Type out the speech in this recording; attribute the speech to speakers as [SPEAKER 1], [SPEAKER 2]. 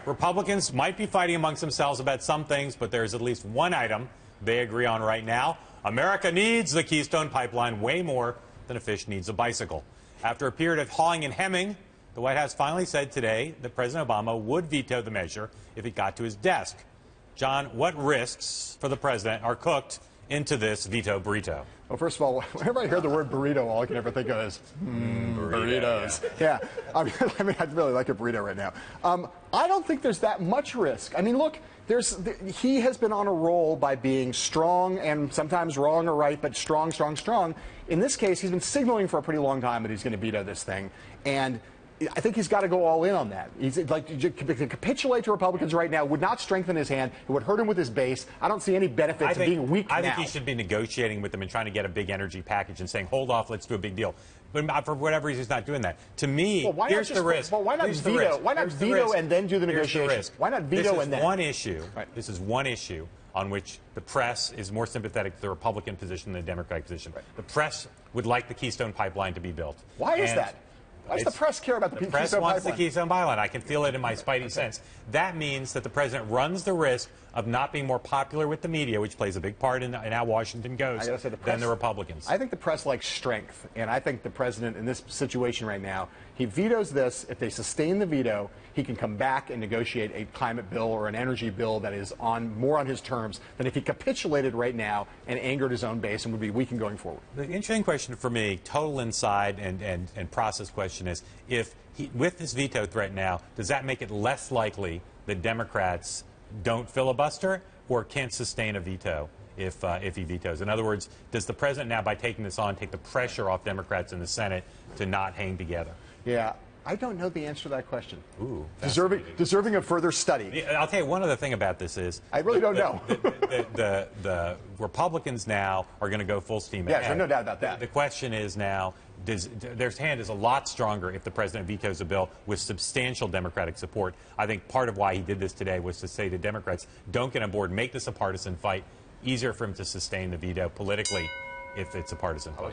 [SPEAKER 1] Republicans might be fighting amongst themselves about some things, but there's at least one item they agree on right now. America needs the Keystone pipeline way more than a fish needs a bicycle. After a period of hawing and hemming, the White House finally said today that President Obama would veto the measure if it got to his desk. John, what risks for the president are cooked into this veto burrito?
[SPEAKER 2] Well, first of all, whenever I hear the word burrito, all I can ever think of is burritos. Yeah, I mean, I'd really like a burrito right now. I don't think there's that much risk. I mean, look, he has been on a roll by being strong and sometimes wrong or right, but strong, strong, strong. In this case, he's been signaling for a pretty long time that he's going to veto this thing, and I think he's got to go all in on that. He's like to capitulate to Republicans right now would not strengthen his hand. It would hurt him with his base. I don't see any benefits of being weak now.
[SPEAKER 1] I think he should be negotiating with them and trying to get a big energy package and saying, hold off, let's do a big deal. But for whatever reason, he's not doing that. To me, here's the risk.
[SPEAKER 2] Well, why not veto? Why not veto and then do the negotiation? Why not veto and then?
[SPEAKER 1] This is one issue on which the press is more sympathetic to the Republican position than the Democratic position. Right. The press would like the Keystone pipeline to be built.
[SPEAKER 2] Why is that? Why does the press care about the Keystone pipeline?
[SPEAKER 1] The press wants the Keystone pipeline. I can feel it in my spidey sense. That means that the president runs the risk of not being more popular with the media, which plays a big part in how Washington goes, than the Republicans.
[SPEAKER 2] I think the press likes strength, and I think the president in this situation right now, he vetoes this. If they sustain the veto, he can come back and negotiate a climate bill or an energy bill that is more on his terms than if he capitulated right now and angered his own base and would be weakened going forward.
[SPEAKER 1] The interesting question for me, total inside and process question is, with this veto threat now, does that make it less likely that Democrats don't filibuster or can't sustain a veto if he vetoes? In other words, does the president now, by taking this on, take the pressure off Democrats in the Senate to not hang together?
[SPEAKER 2] Yeah. I don't know the answer to that question.
[SPEAKER 1] Ooh,
[SPEAKER 2] deserving of further study.
[SPEAKER 1] I'll tell you one other thing about this is
[SPEAKER 2] I really don't know.
[SPEAKER 1] The Republicans now are going to go full steam ahead.
[SPEAKER 2] Yes, there's no doubt about that.
[SPEAKER 1] The question is now, their hand is a lot stronger if the president vetoes a bill with substantial Democratic support. I think part of why he did this today was to say to Democrats, don't get on board, make this a partisan fight. Easier for him to sustain the veto politically if it's a partisan fight.